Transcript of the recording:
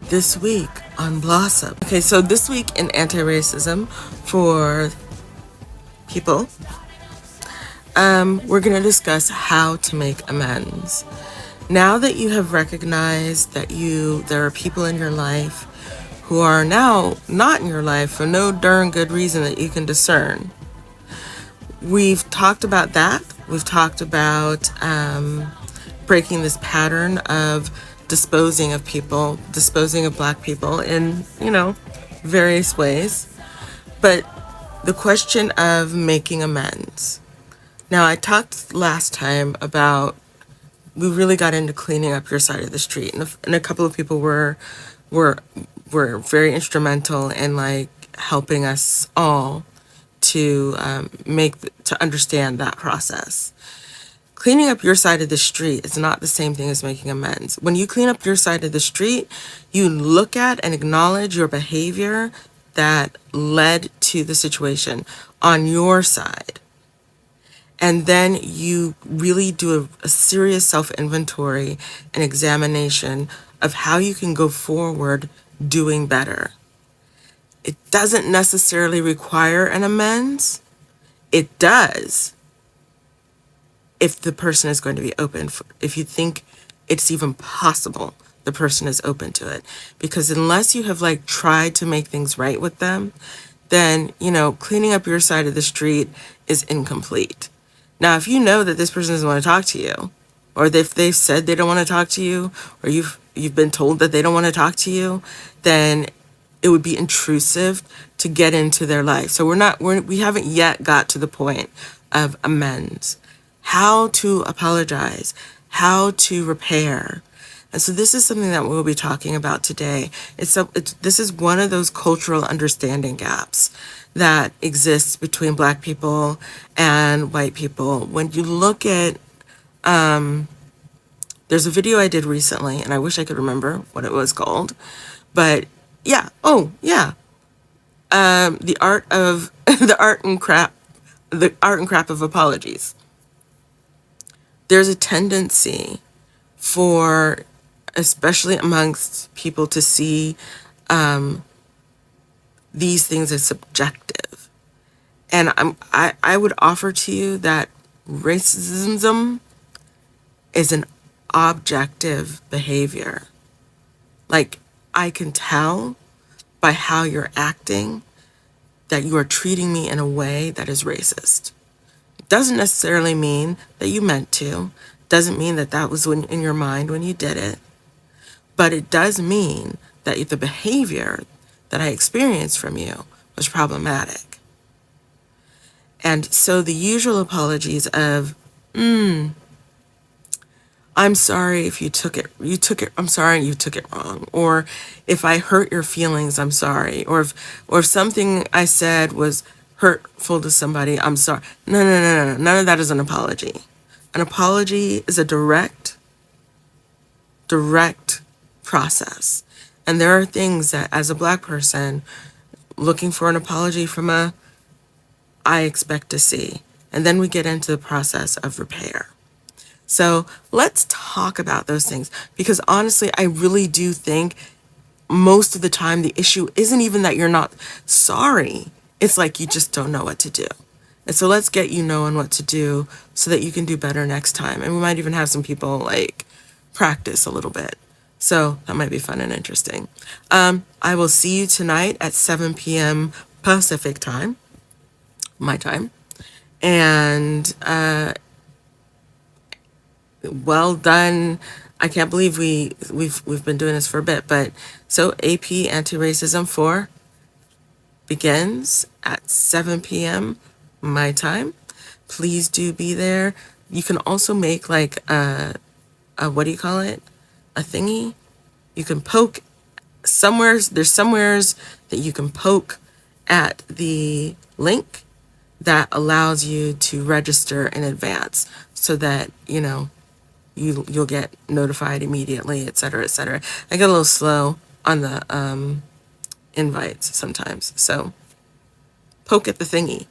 this week on Blossom. Okay, so this week in anti-racism for people, we're going to discuss how to make amends. Now that you have recognized that there are people in your life who are now not in your life for no darn good reason that you can discern. We've talked about that. We've talked about breaking this pattern of disposing of Black people in, various ways. But the question of making amends. Now, I talked last time about, we really got into cleaning up your side of the street, and a couple of people were very instrumental in helping us all to understand that process. Cleaning up your side of the street is not the same thing as making amends. When you clean up your side of the street, you look at and acknowledge your behavior that led to the situation on your side. And then you really do a serious self-inventory and examination of how you can go forward doing better. It doesn't necessarily require an amends. It does if the person is going to be open, if you think it's even possible the person is open to it. Because unless you have tried to make things right with them, then, cleaning up your side of the street is incomplete. Now, if you know that this person doesn't want to talk to you, or if they've said they don't want to talk to you, or you've been told that they don't want to talk to you, then it would be intrusive to get into their life. So we haven't yet got to the point of amends. How to apologize, how to repair. And so this is something that we'll be talking about today. This is one of those cultural understanding gaps that exists between Black people and white people. When you look at, there's a video I did recently, and I wish I could remember what it was called, but the art and crap of apologies. There's a tendency for, especially amongst people, to see these things as subjective. And I would offer to you that racism is an objective behavior. I can tell by how you're acting that you are treating me in a way that is racist. Doesn't necessarily mean that you meant to. Doesn't mean that was in your mind when you did it. But it does mean that the behavior that I experienced from you was problematic. And so the usual apologies of, I'm sorry if I'm sorry you took it wrong. Or if I hurt your feelings, I'm sorry. Or if something I said was hurtful to somebody, I'm sorry. No. None of that is an apology. An apology is a direct process. And there are things that, as a Black person, looking for an apology from I expect to see. And then we get into the process of repair. So let's talk about those things, because honestly, I really do think most of the time the issue isn't even that you're not sorry. It's you just don't know what to do. And so let's get you knowing what to do so that you can do better next time. And we might even have some people practice a little bit. So that might be fun and interesting. I will see you tonight at 7 p.m. Pacific time, my time. And well done. I can't believe we've been doing this for a bit, but so AP Anti-Racism 4 begins at 7 p.m. my time. Please do be there. You can also make a what do you call it? A thingy. You can poke there's somewheres that you can poke at the link that allows you to register in advance so that, you'll get notified immediately, et cetera, et cetera. I get a little slow on the invites sometimes, so poke at the thingy.